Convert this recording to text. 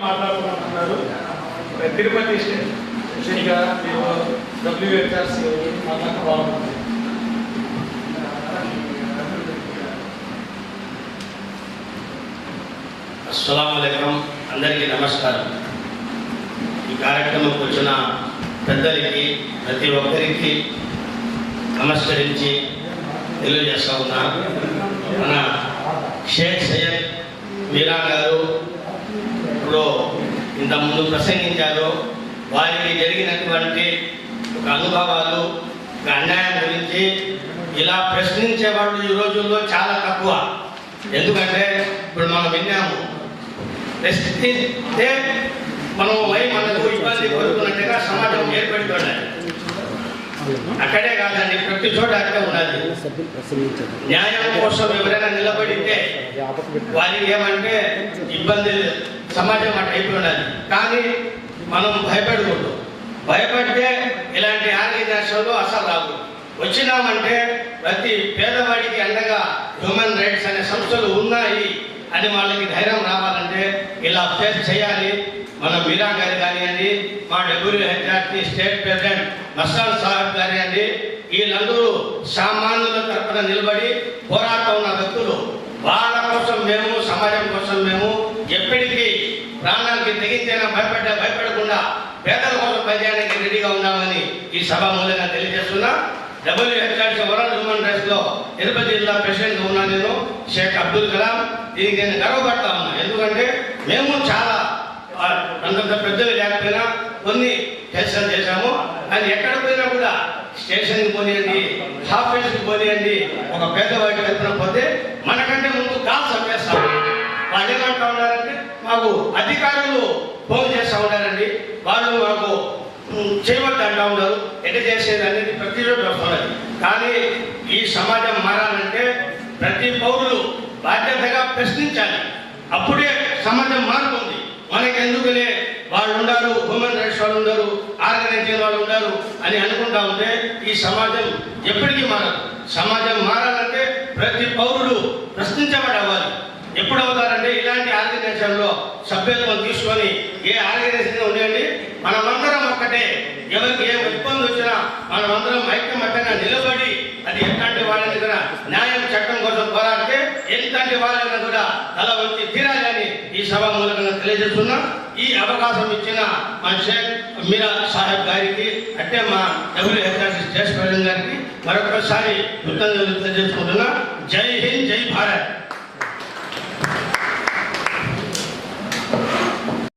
మాట్లాడుకుంటున్నారు. తిరుపతి స్టేషన్గా మీరు WHRC మాట్లాడుకోవాలనుకుంటున్నారు. అస్సలాము అలైకుం, అందరికీ నమస్కారం. ఈ కార్యక్రమంకి వచ్చిన పెద్దలకి ప్రతి ఒక్కరికి నమస్కరించి తెలియజేస్తా ఉన్నా. మన షేక్ సయ్యద్ మీరా గారు ఇప్పుడు ఇంతకుముందు ప్రసంగించారు. వారికి జరిగినటువంటి ఒక అనుభవాలు, ఒక అన్యాయం గురించి ఇలా ప్రశ్నించే వాళ్ళు ఈ రోజుల్లో చాలా తక్కువ. ఎందుకంటే ఇప్పుడు మనం విన్నాము, ప్రశ్నిస్తే మనం మనకు ఇబ్బంది పడుతున్నట్టుగా సమాజం ఏర్పడుతున్నాయి. అక్కడే కాదండి, ప్రతి చోట అక్కడే ఉన్నది. న్యాయం కోసం ఎవరైనా నిలబడితే వారికి ఏమంటే ఇబ్బంది, సమాజం అట్లా అయిపోయినది. కానీ మనం భయపడకూడదు. భయపడితే ఇలాంటి ఆర్గనైజేషన్లు అసలు రాదు. వచ్చినామంటే ప్రతి పేదవాడికి అండగా హ్యూమన్ రైట్స్ అనే సంస్థలు ఉన్నాయి అని వాళ్ళకి ధైర్యం రావాలంటే ఇలా ఫేస్ చేయాలి. మన మీరా గారు కానివ్వండి, మా WHRC state president Mastan Saheb కానివ్వండి, వీళ్ళందరూ సామాన్యుల తరఫున నిలబడి పోరాటం ఉన్న వ్యక్తులు. వాళ్ళ కోసం మేము, సమాజం కోసం మేము ఎప్పటికీ ప్రాణానికి తెగించైనా భయపడకుండా పేదల కోసం పనిచేయడానికి రెడీగా ఉన్నామని ఈ సభ మూలంగా తెలియజేస్తున్నా. WHRC వరల్డ్ హ్యూమన్ రైట్స్ లో తిరుపతి జిల్లా ప్రెసిడెంట్ ఉన్నా నేను, షేక్ అబ్దుల్ కలాం. దీనికి నేను గర్వపడతా ఉన్నా. ఎందుకంటే మేము చాలా అంతంత పెద్దలు లేకపోయినా కొన్ని హెల్ప్ చేశాము. కానీ ఎక్కడ పోయినా కూడా స్టేషన్కి పోనీయండి, ఆఫీస్కి పోనీయండి, ఒక పేదవాడికి తరపున పోతే మనకంటే ముందు కాల్ చంపేస్తాము. వాళ్ళు ఏమంటా ఉన్నారంటే మాకు అధికారులు ఫోన్ చేస్తూ ఉన్నారండి, వాళ్ళు మాకు చేయవద్దు అంటూ ఉన్నారు. ఎట్ట చేసేది అనేది ప్రతి చోట వస్తున్నది. కానీ ఈ సమాజం మారాలంటే ప్రతి పౌరులు బాధ్యతగా ప్రశ్నించాలి. అప్పుడే సమాజం మారుతుంది. మనకి ఎందుకులే వాళ్ళు ఉండారు, హ్యూమన్ రైట్స్ వాళ్ళు ఉండరు, ఆర్గనైజేషన్ వాళ్ళు ఉండరు అని అనుకుంటా ఉంటే ఈ సమాజం ఎప్పటికీ మారదు. సమాజం మారాలంటే ప్రతి పౌరుడు ప్రశ్నించబడవాలి. ఎప్పుడు అవుతారంటే ఇలాంటి ఆర్గనైజేషన్లో సభ్యత్వం తీసుకొని ఏ ఆర్గనైజేషన్ ఉండేయండి, మనమందరం ఒక్కటే. ఎవరికి ఏ ఇబ్బంది వచ్చినా మనమందరం ఐక్యమత్యంగా నిలబడి అది ఎంతంటి వాళ్ళని కూడా న్యాయం చట్టం కోసం పోరాడితే ఎంతంటి వాళ్ళని కూడా తల వచ్చి తీరాలని ఈ సభ మూలంగా తెలియజేస్తున్నా. ఈ అవకాశం ఇచ్చిన మా షేక్ మీరా సాహెబ్ గారికి, అంటే మా WHRC స్టేట్ ప్రెసిడెంట్ గారికి మరొకసారి కృతజ్ఞతలు తెలియజేసుకుంటున్నా. జై హింద్, జై భారత్.